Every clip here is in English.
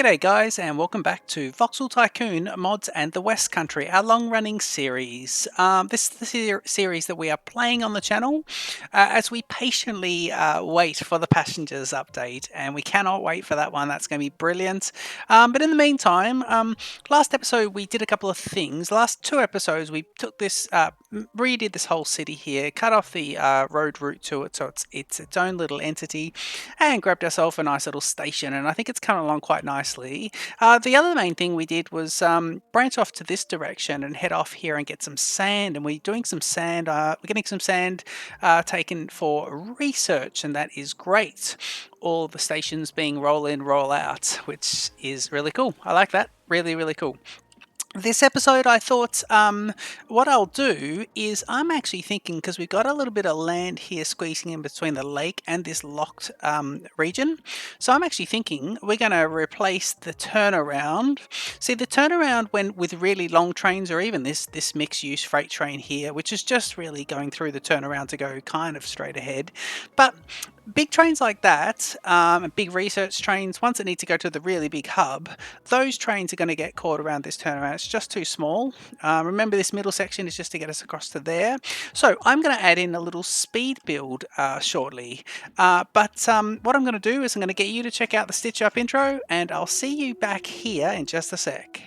G'day guys, and welcome back to Voxel, Tycoon, Mods and the West Country, our long-running series. This is the series that we are playing on the channel as we patiently wait for the Passengers update, and we cannot wait for that one. That's going to be brilliant. But in the meantime, last episode we did a couple of things. Last two episodes we took this, redid this whole city here, cut off the road route to it so it's its own little entity, and grabbed ourselves a nice little station, and I think it's coming along quite nicely. The other main thing we did was branch off to this direction and head off here and get some sand, and we're doing some sand, we're getting some sand taken for research, and that is great. All the stations being roll in, roll out, which is really cool. I like that. Really, really cool. This episode, I thought what I'll do is I'm actually thinking, because we've got a little bit of land here squeezing in between the lake and this locked region. So I'm actually thinking we're going to replace the turnaround. See, the turnaround when with really long trains, or even this mixed use freight train here, which is just really going through the turnaround to go kind of straight ahead. But big trains like that, big research trains, ones that need to go to the really big hub, those trains are going to get caught around this turnaround. It's just too small. Remember, this middle section is just to get us across to there. So I'm going to add in a little speed build shortly. But what I'm going to do is I'm going to get you to check out the Stitch Up intro, and I'll see you back here in just a sec.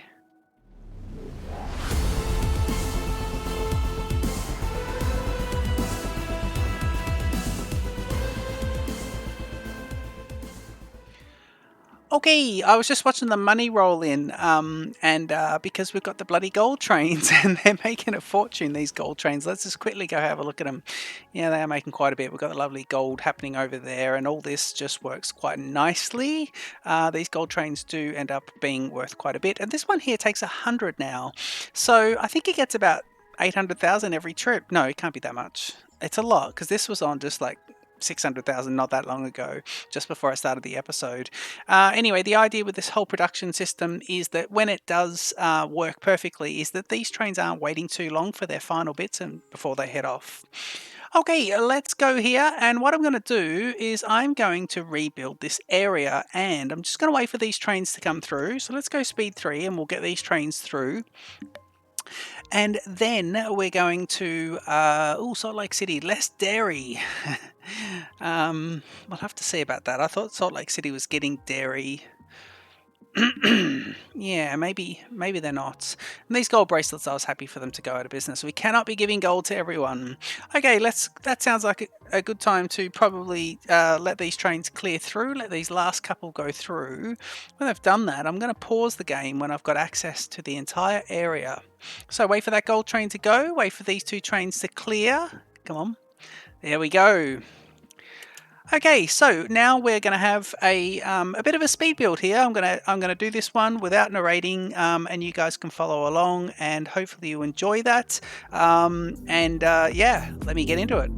Okay, I was just watching the money roll in, and because we've got the bloody gold trains and they're making a fortune, these gold trains. Let's just quickly go have a look at them. Yeah, they are making quite a bit. We've got the lovely gold happening over there, and all this just works quite nicely. These gold trains do end up being worth quite a bit, and this one here takes 100 now. So I think it gets about 800,000 every trip. No, it can't be that much. It's a lot, because this was on just like 600,000 not that long ago, just before I started the episode. Anyway, the idea with this whole production system is that when it does work perfectly, is that these trains aren't waiting too long for their final bits and before they head off. Okay, let's go here, and what I'm going to do is I'm going to rebuild this area, and I'm just going to wait for these trains to come through. So let's go speed 3 and we'll get these trains through. And then we're going to Salt Lake City, less dairy. We'll have to see about that. I thought Salt Lake City was getting dairy. Yeah, maybe they're not. And these gold bracelets, I was happy for them to go out of business. We cannot be giving gold to everyone. Okay, that sounds like a good time to probably let these trains clear through, let these last couple go through. When I've done that, I'm going to pause the game when I've got access to the entire area. So wait for that gold train to go, wait for these two trains to clear. Come on. There we go. Okay, so now we're going to have a bit of a speed build here. I'm gonna do this one without narrating, and you guys can follow along, and hopefully you enjoy that. Yeah, let me get into it.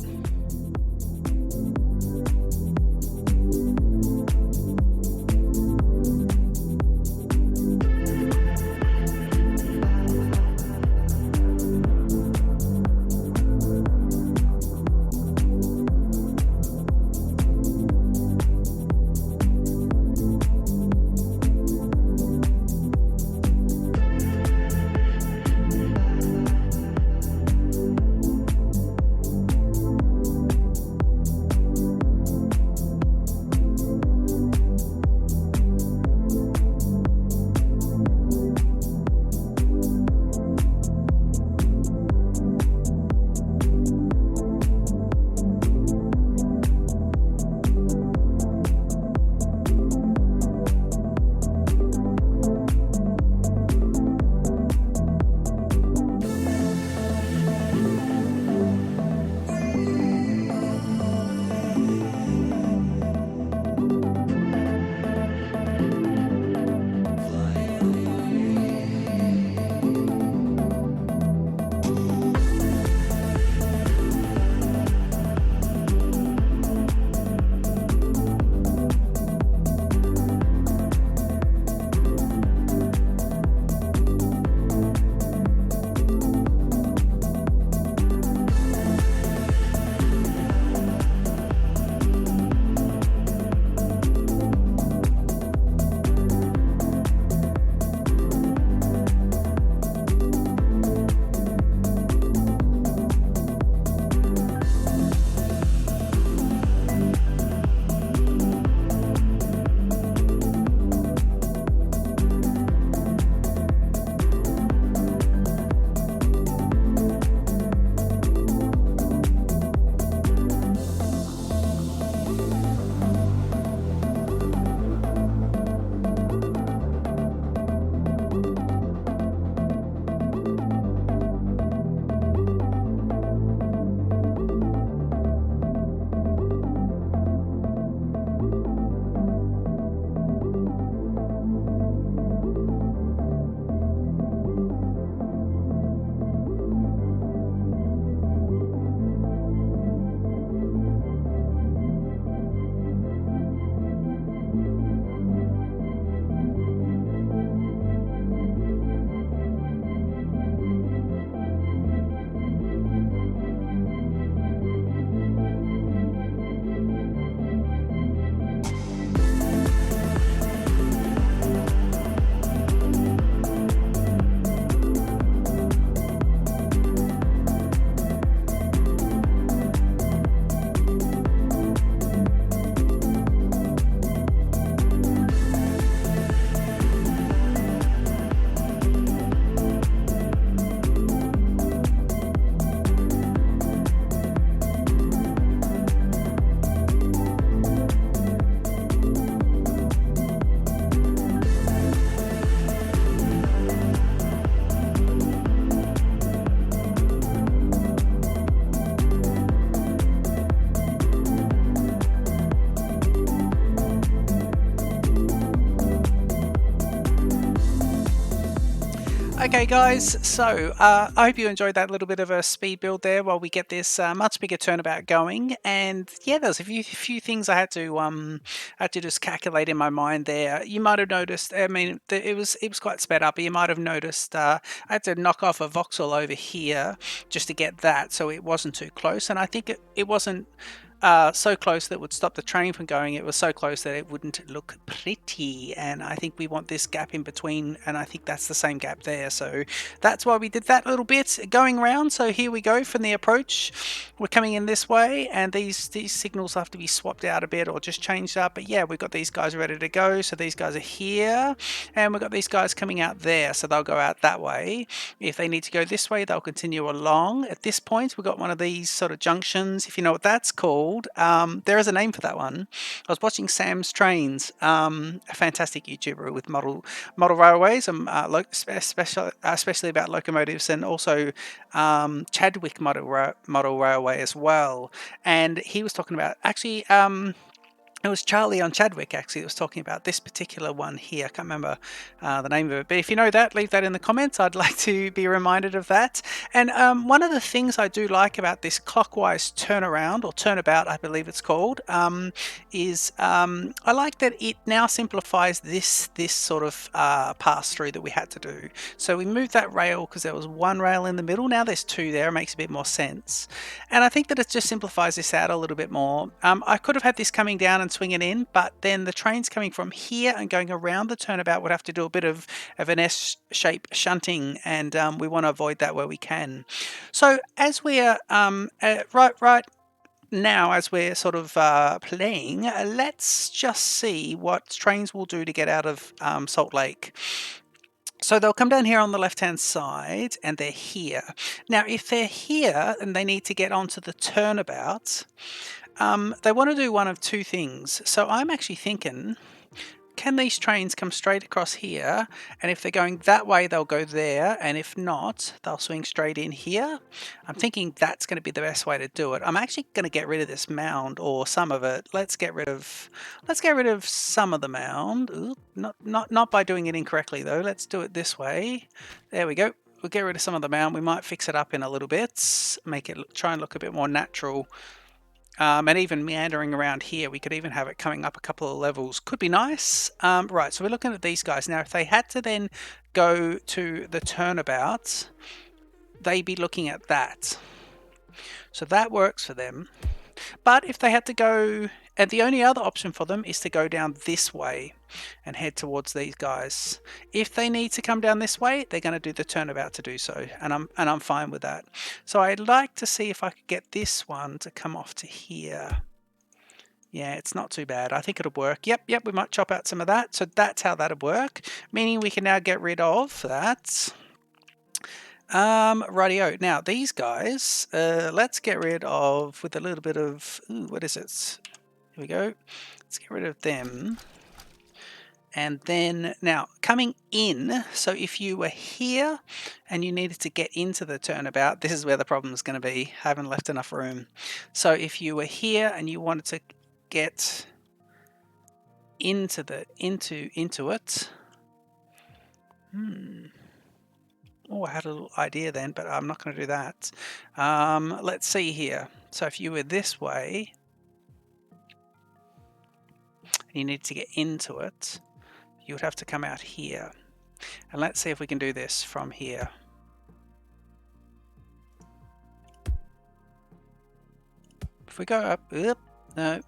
Okay guys, so I hope you enjoyed that little bit of a speed build there while we get this much bigger turnabout going. And yeah, there's a few things I had to just calculate in my mind there. You might have noticed, I mean, it was quite sped up, but you might have noticed I had to knock off a voxel over here just to get that, so it wasn't too close. And I think it wasn't so close that it would stop the train from going. It was so close that it wouldn't look pretty, and I think we want this gap in between, and I think that's the same gap there, so that's why we did that little bit going around. So here we go from the approach. We're coming in this way, and these signals have to be swapped out a bit or just changed up, but yeah, we've got these guys ready to go. So these guys are here, and we've got these guys coming out there, so they'll go out that way. If they need to go this way, they'll continue along. At this point, we've got one of these sort of junctions, if you know what that's called. There is a name for that one. I was watching Sam's Trains, a fantastic YouTuber with model railways, especially about locomotives, and also Chadwick model railway as well. And he was talking about actually. It was Charlie on Chadwick, actually, that was talking about this particular one here. I can't remember the name of it, but if you know that, leave that in the comments. I'd like to be reminded of that. And one of the things I do like about this clockwise turnaround, or turnabout, I believe it's called, is I like that it now simplifies this sort of pass through that we had to do. So we moved that rail because there was one rail in the middle. Now there's two there. It makes a bit more sense. And I think that it just simplifies this out a little bit more. I could have had this coming down and swing it in, but then the trains coming from here and going around the turnabout would have to do a bit of an S-shape shunting, and we want to avoid that where we can. So as we're right now, as we're sort of playing, let's just see what trains will do to get out of Salt Lake. So they'll come down here on the left-hand side, and they're here. Now, if they're here and they need to get onto the turnabout, they want to do one of two things. So I'm actually thinking, can these trains come straight across here? And if they're going that way, they'll go there. And if not, they'll swing straight in here. I'm thinking that's going to be the best way to do it. I'm actually going to get rid of this mound, or some of it. Let's get rid of some of the mound. Ooh, not by doing it incorrectly though. Let's do it this way. There we go. We'll get rid of some of the mound. We might fix it up in a little bit, make it try and look a bit more natural. And even meandering around here, we could even have it coming up a couple of levels. Could be nice. Right, so we're looking at these guys. Now, if they had to then go to the turnabout, they'd be looking at that. So that works for them. But if they had to go, and the only other option for them is to go down this way and head towards these guys. If they need to come down this way, they're going to do the turnabout to do so, and I'm fine with that. So I'd like to see if I could get this one to come off to here. Yeah, it's not too bad. I think it'll work. Yep, we might chop out some of that. So that's how that'll work, meaning we can now get rid of that. Rightio. Now these guys, let's get rid of with a little bit of, ooh, what is it? Here we go. Let's get rid of them. And then now coming in, so if you were here and you needed to get into the turnabout, this is where the problem is going to be. I haven't left enough room. So if you were here and you wanted to get into it, oh, I had a little idea then, but I'm not going to do that. Let's see here. So if you were this way, you need to get into it, you would have to come out here. And let's see if we can do this from here. If we go up, oop, no.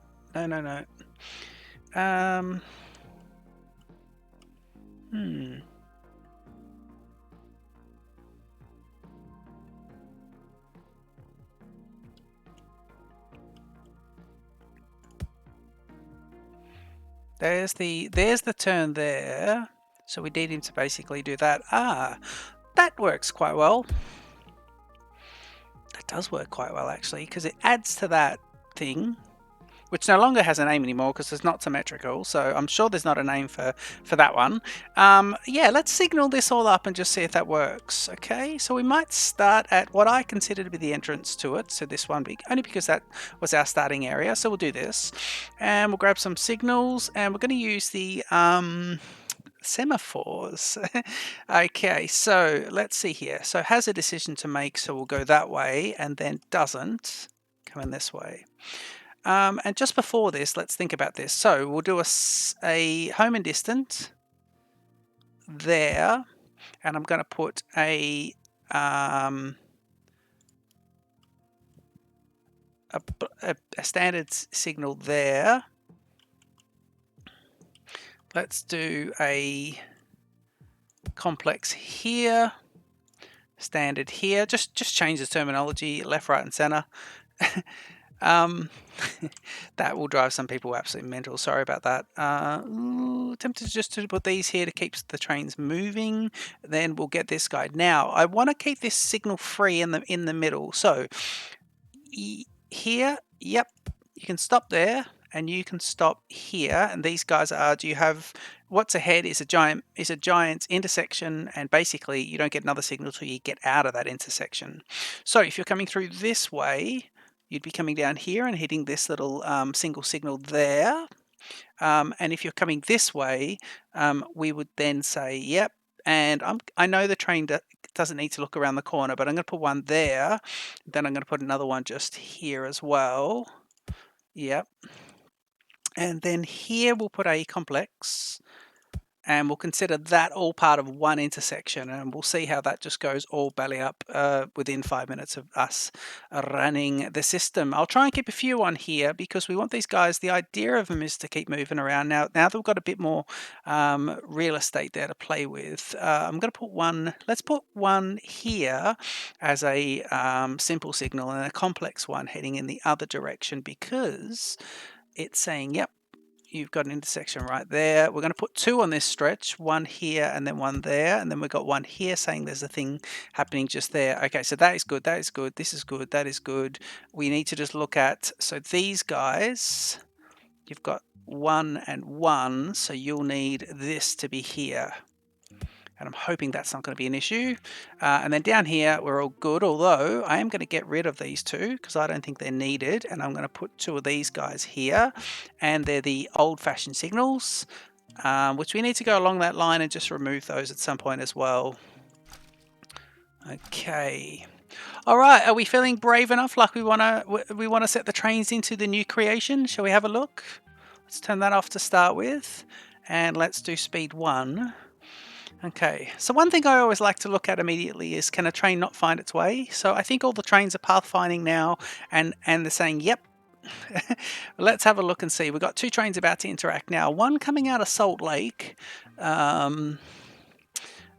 There's the turn there. So we need him to basically do that. That works quite well. That does work quite well actually, because it adds to that thing, which no longer has a name anymore because it's not symmetrical. So I'm sure there's not a name for that one. Yeah, let's signal this all up and just see if that works. Okay, so we might start at what I consider to be the entrance to it. So this one, only because that was our starting area. So we'll do this, and we'll grab some signals, and we're going to use the semaphores. Okay, so let's see here. So has a decision to make, so we'll go that way, and then doesn't come in this way. And just before this, let's think about this. So we'll do a home and distant there, and I'm going to put a standard signal there. Let's do a complex here, standard here. Just change the terminology left, right, and center. That will drive some people absolutely mental. Sorry about that. Tempted just to put these here to keep the trains moving. Then we'll get this guy. Now I want to keep this signal free in the middle. So here, yep, you can stop there, and you can stop here. And these guys are. Do you have what's ahead? Is a giant intersection, and basically you don't get another signal till you get out of that intersection. So if you're coming through this way, you'd be coming down here and hitting this little single signal there. And if you're coming this way, we would then say, yep. And I know the train doesn't need to look around the corner, but I'm going to put one there. Then I'm going to put another one just here as well. Yep. And then here we'll put a complex. And we'll consider that all part of one intersection, and we'll see how that just goes all belly up within 5 minutes of us running the system. I'll try and keep a few on here because we want these guys, the idea of them is to keep moving around. Now that we've got a bit more real estate there to play with, I'm going to put one, let's put one here as a simple signal and a complex one heading in the other direction, because it's saying, yep, you've got an intersection right there. We're going to put two on this stretch, one here and then one there, and then we've got one here saying there's a thing happening just there. Okay, so that is good, that is good, this is good, that is good. We need to just look at, so these guys, you've got 1 and 1, so you'll need this to be here. And I'm hoping that's not going to be an issue. And then down here, we're all good, although I am going to get rid of these two because I don't think they're needed. And I'm going to put 2 of these guys here. And they're the old-fashioned signals, which we need to go along that line and just remove those at some point as well. Okay. All right, are we feeling brave enough like we want to set the trains into the new creation? Shall we have a look? Let's turn that off to start with. And let's do speed 1. Okay, so one thing I always like to look at immediately is, can a train not find its way? So I think all the trains are pathfinding now, and they're saying, yep. Let's have a look and see. We've got 2 trains about to interact now. One coming out of Salt Lake, a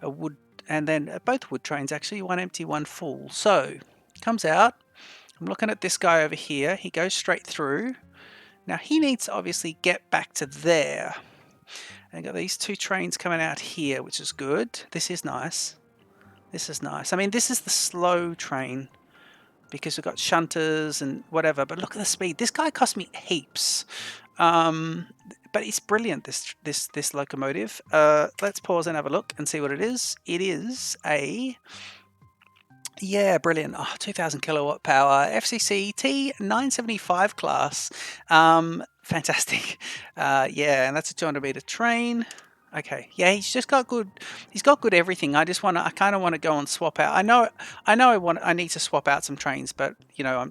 wood, and then both wood trains actually, one empty, one full. So comes out. I'm looking at this guy over here. He goes straight through. Now he needs to obviously get back to there. And got these 2 trains coming out here, which is good. This is nice. This is nice. I mean, this is the slow train because we've got shunters and whatever. But look at the speed. This guy cost me heaps. But it's brilliant, this locomotive. Let's pause and have a look and see what it is. It is a... Yeah, brilliant. Oh, 2000 kilowatt power, FCC T975 class. Fantastic. Yeah, and that's a 200 meter train. Okay, yeah, he's just got good. He's got good everything. I kind of want to go and swap out. I need to swap out some trains, but you know,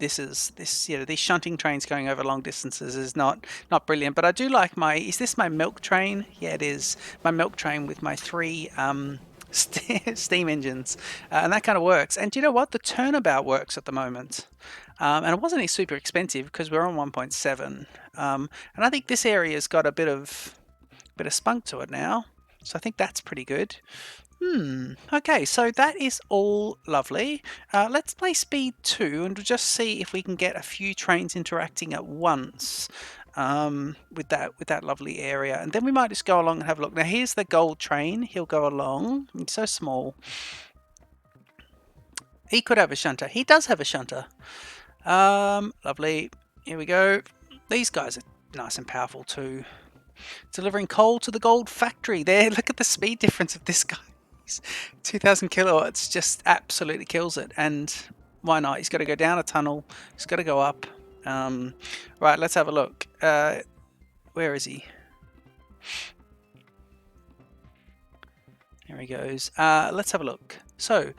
these shunting trains going over long distances is not brilliant. But I do like is this my milk train? Yeah, it is my milk train with my 3 steam engines, and that kind of works. And do you know what? The Turnabout works at the moment, and it wasn't super expensive because we're on 1.7. And I think this area's got a bit of spunk to it now, so I think that's pretty good. Okay, so that is all lovely. Let's play speed 2 and just see if we can get a few trains interacting at once. With that lovely area, and then we might just go along and have a look. Now here's the gold train. He'll go along. He's so small. He could have a shunter. He does have a shunter. Lovely. Here we go. These guys are nice and powerful too. Delivering coal to the gold factory. There, look at the speed difference of this guy. 2000 kilowatts just absolutely kills it. And why not? He's got to go down a tunnel. He's got to go up. Right, let's have a look. Where is he? Here he goes. Let's have a look. So,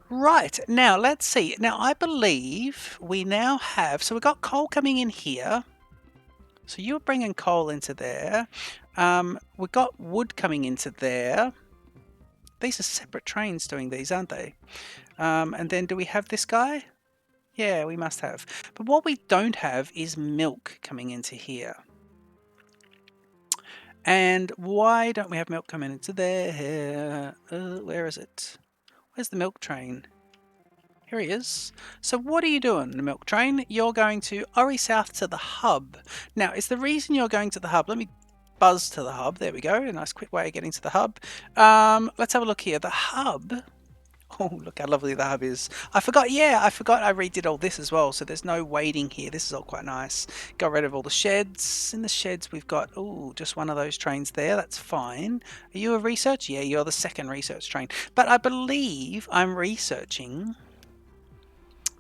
right, now let's see. Now I believe we now have, so we've got coal coming in here. So you're bringing coal into there. We've got wood coming into there. These are separate trains doing these, aren't they? And then do we have this guy? Yeah, we must have. But what we don't have is milk coming into here. And why don't we have milk coming into there? Where is it? Where's the milk train? Here he is. So what are you doing, the milk train? You're going to Ori South to the hub. Now, is the reason you're going to the hub, let me buzz to the hub. There we go. A nice quick way of getting to the hub. Let's have a look here. The hub. Oh, look how lovely the hub is. I forgot I redid all this as well, so there's no waiting here. This is all quite nice. Got rid of all the sheds. In the sheds we've got, just one of those trains there. That's fine. Are you a research? Yeah, you're the second research train. But I believe I'm researching.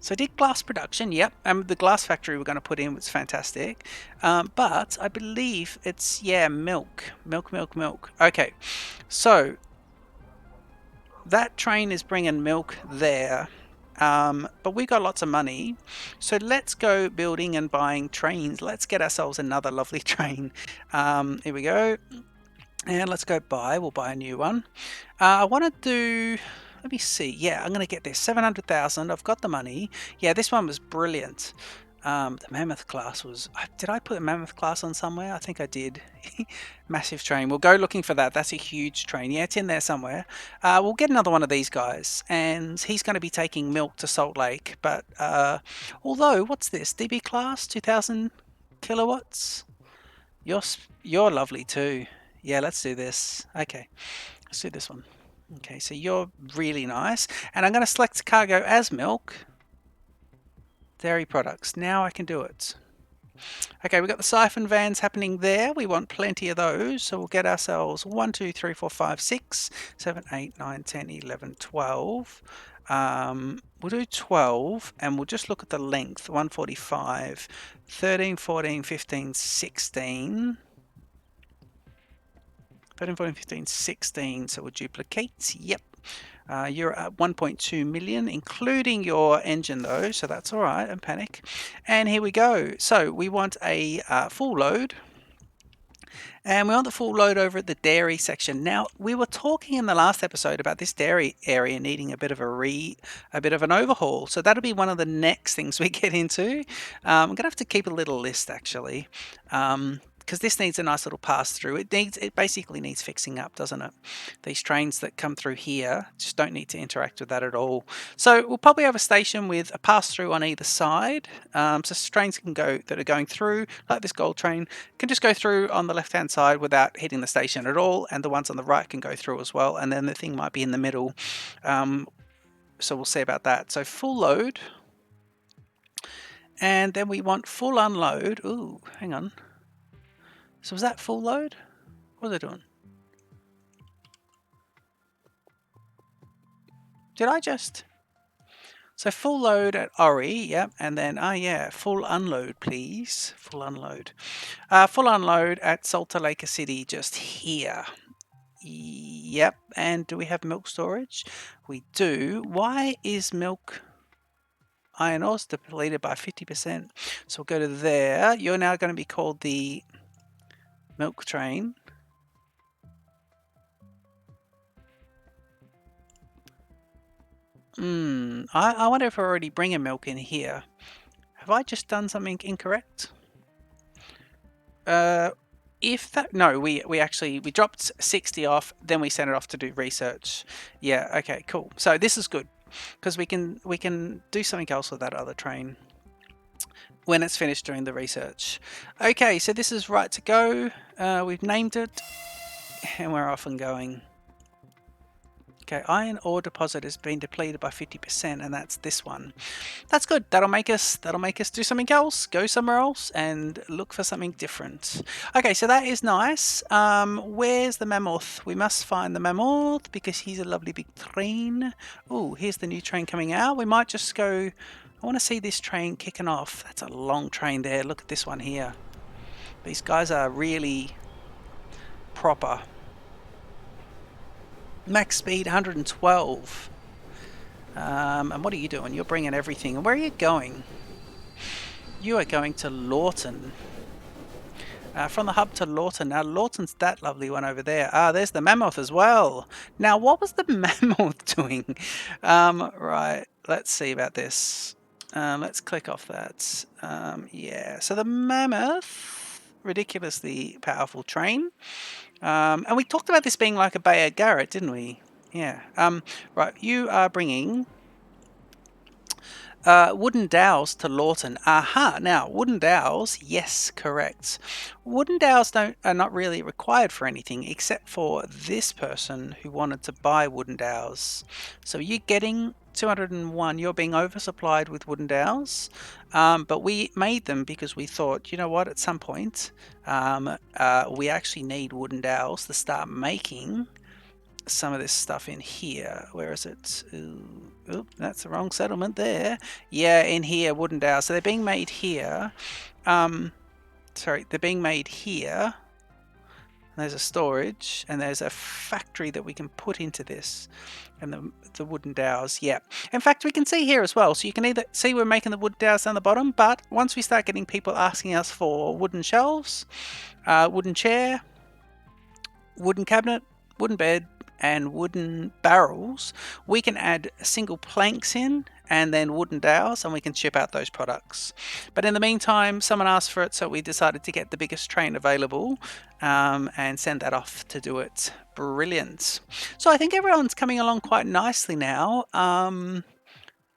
So I did glass production, yep. The glass factory we're going to put in was fantastic. But I believe it's, yeah, milk. Milk. Okay, so that train is bringing milk there. But we got lots of money. So let's go building and buying trains. Let's get ourselves another lovely train. Here we go. And let's go buy. We'll buy a new one. I want to do... Let me see. Yeah, I'm going to get this. 700,000. I've got the money. Yeah, this one was brilliant. The Mammoth class was... Did I put a Mammoth class on somewhere? I think I did. Massive train. We'll go looking for that. That's a huge train. Yeah, it's in there somewhere. We'll get another one of these guys. And he's going to be taking milk to Salt Lake. But, although, what's this? DB class? 2,000 kilowatts? You're lovely too. Yeah, let's do this. Okay. Let's do this one. Okay, so you're really nice. And I'm going to select cargo as milk. Dairy products. Now I can do it. Okay, we've got the siphon vans happening there. We want plenty of those. So we'll get ourselves 1, 2, 3, 4, 5, 6, 7, 8, 9, 10, 11, 12. We'll do 12 and we'll just look at the length. 145, 13, 14, 15, 16. 13, 14, 15, 16, so we'll duplicate. Yep. You're at 1.2 million, including your engine though, so that's all right, don't panic. And here we go. So we want a full load. And we want the full load over at the dairy section. Now, we were talking in the last episode about this dairy area needing a bit of an overhaul. So that'll be one of the next things we get into. I'm gonna have to keep a little list actually. Because this needs a nice little pass through. It basically needs fixing up, doesn't it? These trains that come through here just don't need to interact with that at all. So we'll probably have a station with a pass through on either side. So trains can go that are going through, like this gold train, can just go through on the left hand side without hitting the station at all, and the ones on the right can go through as well. And then the thing might be in the middle. So we'll see about that. So full load, and then we want full unload. Ooh, hang on. So was that full load? What are they doing? Did I just... So full load at Ori, yep, and then, yeah, full unload, please. Full unload. Full unload at Salter Lake City, just here. Yep, and do we have milk storage? We do. Why is milk... Iron ore depleted by 50%. So we'll go to there. You're now going to be called the... milk train. I wonder if I already bring a milk in here. Have I just done something incorrect? If that... No, we dropped 60 off, then we sent it off to do research. Yeah, okay, cool. So this is good, because we can do something else with that other train when it's finished doing the research. Okay, so this is right to go. We've named it, and we're off and going. Okay, iron ore deposit has been depleted by 50%, and that's this one. That's good. That'll make us do something else, go somewhere else, and look for something different. Okay, so that is nice. Where's the Mamuth? We must find the Mamuth because he's a lovely big train. Oh, here's the new train coming out. We might just go... I want to see this train kicking off. That's a long train there. Look at this one here. These guys are really proper. Max speed 112. And what are you doing? You're bringing everything. And where are you going? You are going to Lawton. From the hub to Lawton. Now, Lawton's that lovely one over there. There's the Mamuth as well. Now, what was the Mamuth doing? Right, let's see about this. Let's click off that. Yeah, so the Mamuth, ridiculously powerful train. And we talked about this being like a Bayard Garrett, didn't we? Yeah. Right, you are bringing wooden dowels to Lawton. Aha! Now, wooden dowels, yes, correct. Wooden dowels are not really required for anything except for this person who wanted to buy wooden dowels. So you're getting 201. You're being oversupplied with wooden dowels, but we made them because we thought, you know what, at some point we actually need wooden dowels to start making some of this stuff in here. Where is it? Ooh, that's the wrong settlement there. Yeah, in here, wooden dowels. So they're being made here. Sorry, they're being made here. There's a storage, and there's a factory that we can put into this. And the wooden dowels, yeah. In fact, we can see here as well. So you can either see we're making the wooden dowels down the bottom, but once we start getting people asking us for wooden shelves, wooden chair, wooden cabinet, wooden bed, and wooden barrels, we can add single planks in and then wooden dowels, and we can ship out those products. But in the meantime, someone asked for it, so we decided to get the biggest train available and send that off to do it. Brilliant. So I think everyone's coming along quite nicely now.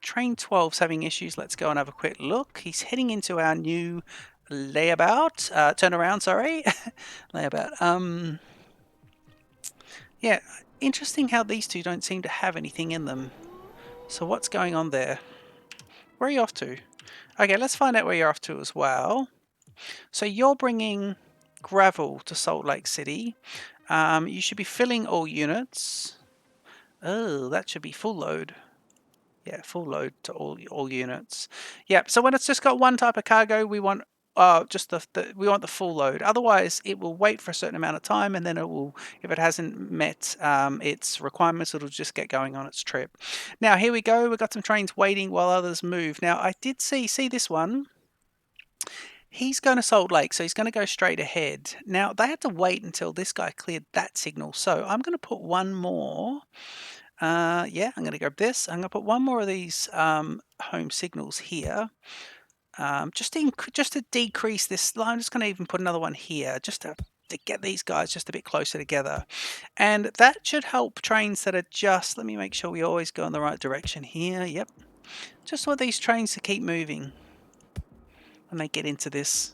Train 12's having issues. Let's go and have a quick look. He's heading into our new layabout. Turnaround, sorry. Layabout. Yeah, interesting how these two don't seem to have anything in them. So what's going on there? Where are you off to? Okay, let's find out where you're off to as well. So you're bringing gravel to Salt Lake City. You should be filling all units. Oh, that should be full load. Yeah, full load to all units. Yeah, so when it's just got one type of cargo, we want just we want the full load. Otherwise, it will wait for a certain amount of time, and then it will, if it hasn't met its requirements, it'll just get going on its trip. Now here we go. We've got some trains waiting while others move. Now I did see this one. He's going to Salt Lake, so he's going to go straight ahead. Now they had to wait until this guy cleared that signal, so I'm going to put one more. Yeah, I'm going to grab this. I'm going to put one more of these home signals here. Just to decrease this, I'm just going to even put another one here, just to get these guys just a bit closer together. And that should help trains that are just, let me make sure we always go in the right direction here. Yep. Just want these trains to keep moving when they get into this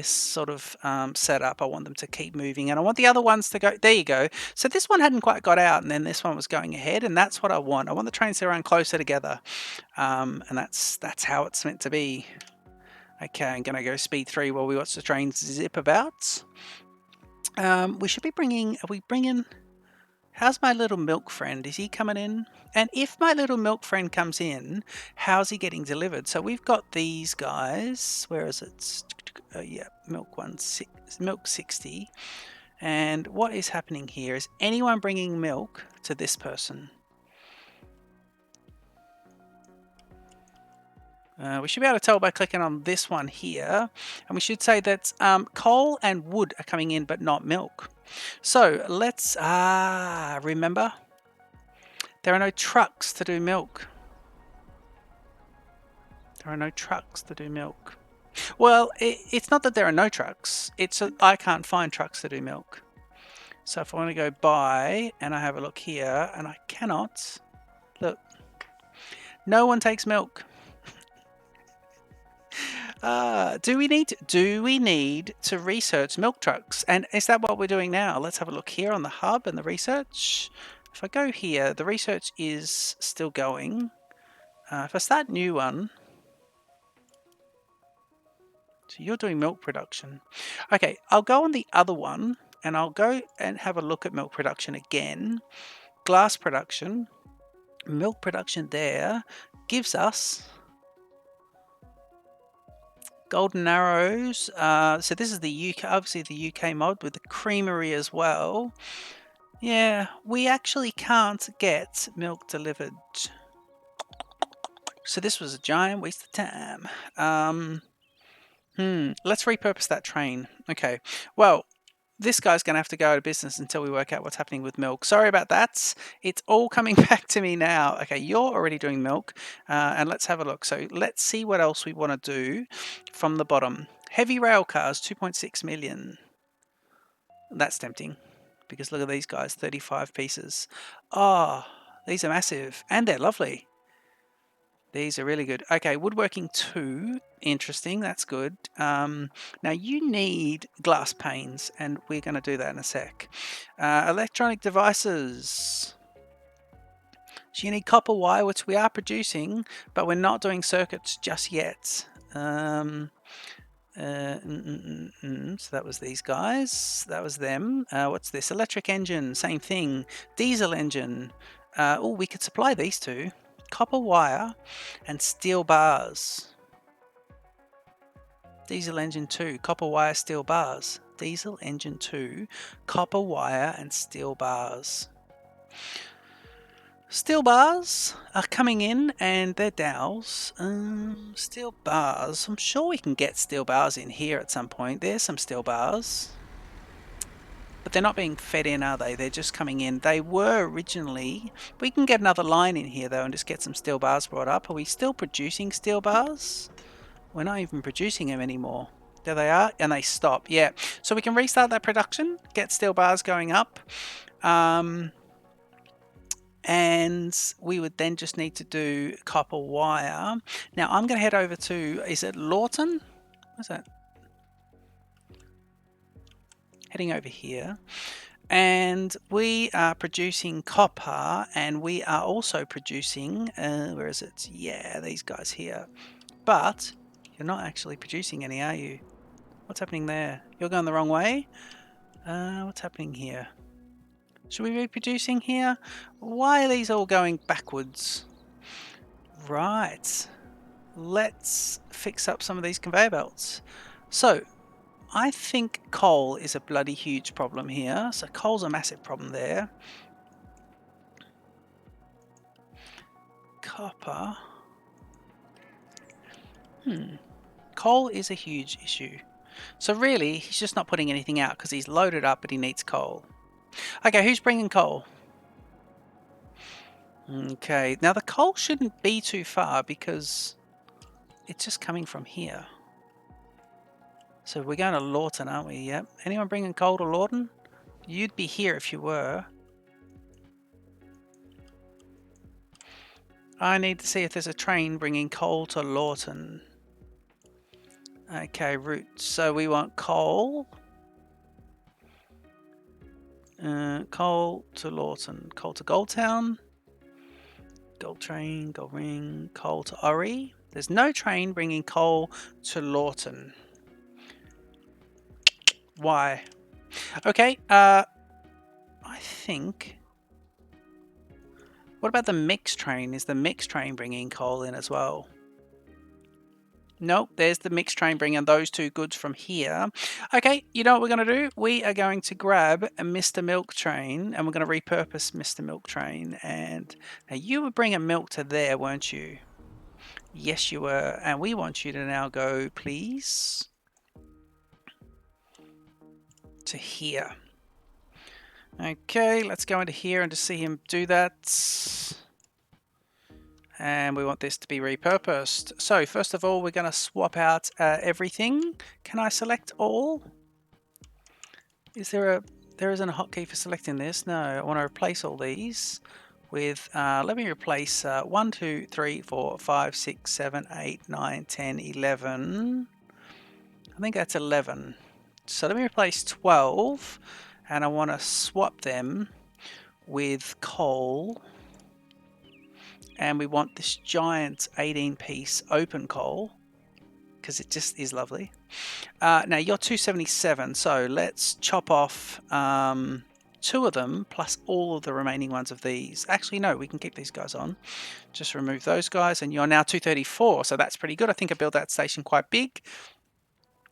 sort of setup. I want them to keep moving, and I want the other ones to go. There you go. So this one hadn't quite got out, and then this one was going ahead, and that's what I want. I want the trains to run closer together, and that's how it's meant to be. Okay, I'm going to go speed 3 while we watch the trains zip about. We should be bringing. Are we bringing? How's my little milk friend? Is he coming in? And if my little milk friend comes in, how's he getting delivered? So we've got these guys. Where is it? Yeah, milk 60. And what is happening here? Is anyone bringing milk to this person? We should be able to tell by clicking on this one here. And we should say that coal and wood are coming in, but not milk. So let's, remember, there are no trucks to do milk. There are no trucks to do milk. Well, it's not that there are no trucks. It's I can't find trucks to do milk. So if I want to go buy, and I have a look here, and I cannot, look, no one takes milk. Do we need to research milk trucks? And is that what we're doing now? Let's have a look here on the hub and the research. If I go here, the research is still going. If I start new one, so you're doing milk production. Okay, I'll go on the other one, and I'll go and have a look at milk production again. Glass production, milk production there gives us Goldenarrows. So this is the UK, obviously the UK mod with the creamery as well. Yeah, we actually can't get milk delivered. So this was a giant waste of time. Let's repurpose that train. Okay, well, this guy's going to have to go out of business until we work out what's happening with milk. Sorry about that. It's all coming back to me now. Okay, you're already doing milk, and let's have a look. So let's see what else we want to do from the bottom. Heavy rail cars, 2.6 million. That's tempting, because look at these guys, 35 pieces. Oh, these are massive, and they're lovely. These are really good. Okay, woodworking 2. Interesting, that's good. Now you need glass panes, and we're going to do that in a sec. Electronic devices. So you need copper wire, which we are producing, but we're not doing circuits just yet. So that was these guys. That was them. What's this? Electric engine, same thing. Diesel engine. Oh, we could supply these two. Copper wire and steel bars. Diesel engine 2, copper wire, steel bars. Diesel engine 2, copper wire and steel bars. Steel bars are coming in and they're dowels. Steel bars. I'm sure we can get steel bars in here at some point. There's some steel bars. But they're not being fed in, are they? They're just coming in. They were originally... We can get another line in here, though, and just get some steel bars brought up. Are we still producing steel bars? We're not even producing them anymore. There they are, and they stop. Yeah, so we can restart that production, get steel bars going up. And we would then just need to do copper wire. Now, I'm going to head over to... Is it Lawton? What's that? Heading over here, and we are producing copper, and we are also producing where is it? Yeah, these guys here. But you're not actually producing any, are you? What's happening there? You're going the wrong way. What's happening here? Should we be producing here? Why are these all going backwards? Right, let's fix up some of these conveyor belts. So I think coal is a bloody huge problem here. So coal's a massive problem there. Copper. Coal is a huge issue. So really, he's just not putting anything out because he's loaded up, but he needs coal. Okay, who's bringing coal? Okay, now the coal shouldn't be too far because it's just coming from here. So we're going to Lawton, aren't we? Yep. Anyone bringing coal to Lawton? You'd be here if you were. I need to see if there's a train bringing coal to Lawton. Okay, route. So we want coal. Coal to Lawton. Coal to Goldtown. Gold train, gold ring. Coal to Ori. There's no train bringing coal to Lawton. Why? Okay, I think... What about the mixed train? Is the mixed train bringing coal in as well? Nope, there's the mixed train bringing those two goods from here. Okay, you know what we're going to do? We are going to grab a Mr. Milk Train, and we're going to repurpose Mr. Milk Train. And now you were bringing milk to there, weren't you? Yes, you were. And we want you to now go, please, to here. Okay, let's go into here and just see him do that. And we want this to be repurposed. So first of all, we're going to swap out everything. Can I select all? Is there isn't a hotkey for selecting this? No, I want to replace all these with, let me replace 1, 2, 3, 4, 5, 6, 7, 8, 9, 10, 11. I think that's 11. So let me replace 12. And I want to swap them with coal. And we want this giant 18-piece open coal because it just is lovely. Now you're 277, so let's chop off 2 of them plus all of the remaining ones of these. Actually, no, we can keep these guys on. Just remove those guys, and you're now 234, so that's pretty good. I think I built that station quite big.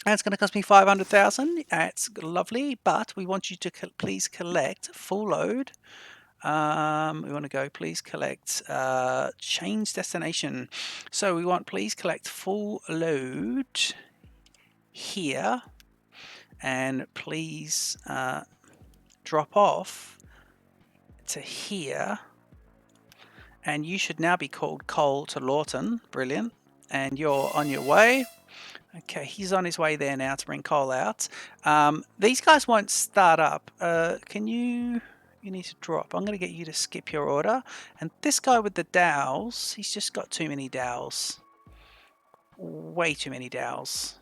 And it's going to cost me 500,000. That's lovely, but we want you to please collect full load. We want to go, please collect, change destination. So we want, please collect full load here, and please drop off to here. And you should now be called coal to Lawton. Brilliant. And you're on your way. Okay, he's on his way there now to bring coal out. These guys won't start up. Can you... You need to drop. I'm going to get you to skip your order. And this guy with the dowels, he's just got too many dowels. Way too many dowels.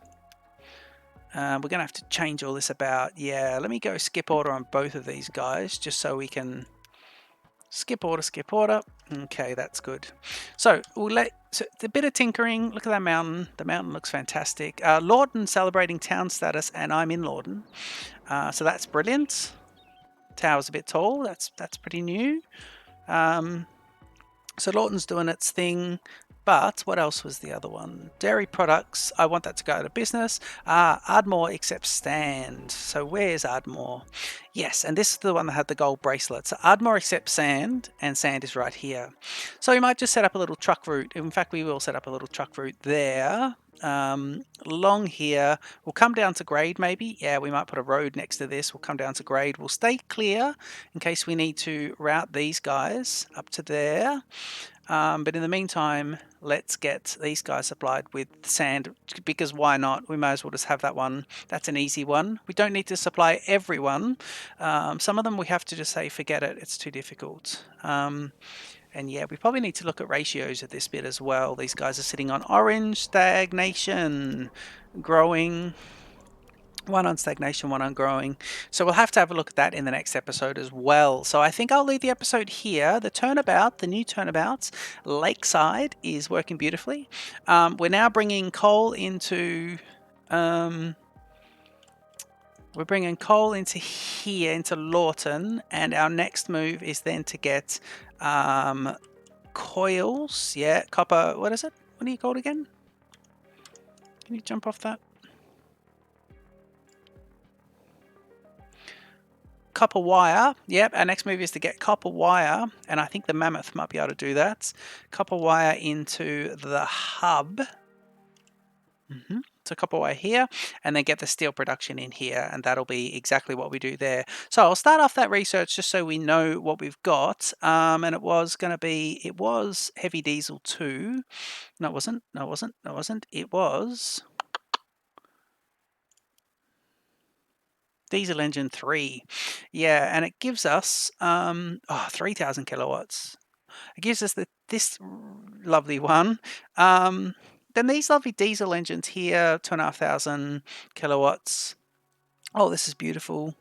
We're going to have to change all this about. Yeah, let me go skip order on both of these guys, just so we can... Skip order, skip order. Okay, that's good. So we'll let a bit of tinkering. Look at that mountain. The mountain looks fantastic. Lawton celebrating town status, and I'm in Lawton, so that's brilliant. Tower's a bit tall. That's pretty new. So Lawton's doing its thing. But what else was the other one? Dairy products. I want that to go out of business. Ardmore accepts sand. So where's Ardmore? Yes, and this is the one that had the gold bracelet. So Ardmore accepts sand, and sand is right here. So we might just set up a little truck route. In fact, we will set up a little truck route there. Along here. We'll come down to grade maybe. Yeah, we might put a road next to this. We'll come down to grade. We'll stay clear in case we need to route these guys up to there. But in the meantime, let's get these guys supplied with sand, because why not? We may as well just have that one. That's an easy one. We don't need to supply everyone. Some of them we have to just say, forget it, it's too difficult. And yeah, we probably need to look at ratios of this bit as well. These guys are sitting on orange, stagnation, growing. One on stagnation, one on growing. So we'll have to have a look at that in the next episode as well. So I think I'll leave the episode here. The Turnabout, the new Turnabout, Lakeside, is working beautifully. We're now bringing coal into... we're bringing coal into here, into Lawton. And our next move is then to get coils. Yeah, copper... What is it? What are you called again? Can you jump off that? Copper wire. Yep, our next move is to get copper wire, and I think the Mamuth might be able to do that. Copper wire into the hub. So copper wire here, and then get the steel production in here, and that'll be exactly what we do there. So I'll start off that research just so we know what we've got. And it was going to be, it was heavy diesel 2. No, it wasn't. No, it wasn't. No, it wasn't. It was diesel engine 3. Yeah, and it gives us 3,000 kilowatts. It gives us this lovely one. Then these lovely diesel engines here, 2,500 kilowatts. Oh, this is beautiful.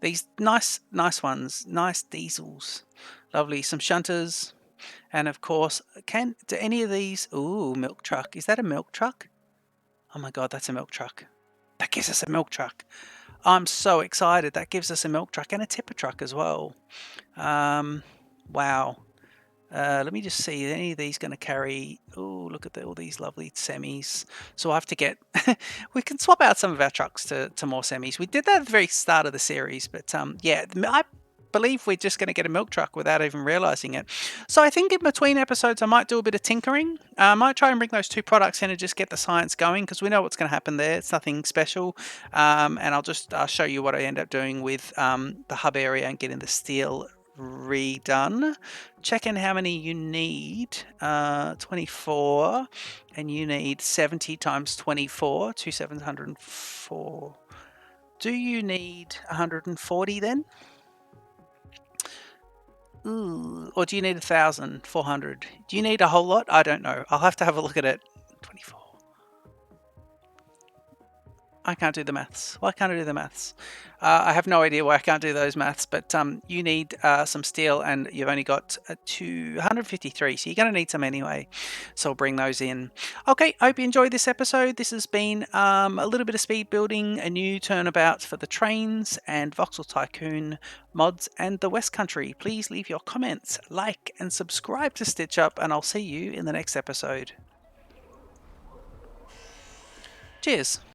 These nice ones, nice diesels. Lovely, some shunters. And of course, do any of these... Ooh, milk truck. Is that a milk truck? Oh my God, that's a milk truck. That gives us a milk truck. I'm so excited. That gives us a milk truck and a tipper truck as well. Wow. Let me just see. Are any of these going to carry... Oh, look at all these lovely semis. So I have to get... we can swap out some of our trucks to more semis. We did that at the very start of the series. But yeah, I believe we're just going to get a milk truck without even realizing it. So I think in between episodes I might do a bit of tinkering. I might try and bring those 2 products in and just get the science going, because we know what's going to happen there. It's nothing special. And I'll just show you what I end up doing with the hub area and getting the steel redone. Checking how many you need. 24, and you need 70 times 24, 2,704. Do you need 140 then? Ooh, or do you need 1,400? Do you need a whole lot? I don't know. I'll have to have a look at it. 24. I can't do the maths. Why can't I do the maths? I have no idea why I can't do those maths, but you need some steel, and you've only got 253, so you're going to need some anyway. So I'll bring those in. Okay, I hope you enjoyed this episode. This has been a little bit of speed building, a new turnabout for the trains, and Voxel Tycoon mods and the West Country. Please leave your comments, like, and subscribe to Stitch Up, and I'll see you in the next episode. Cheers.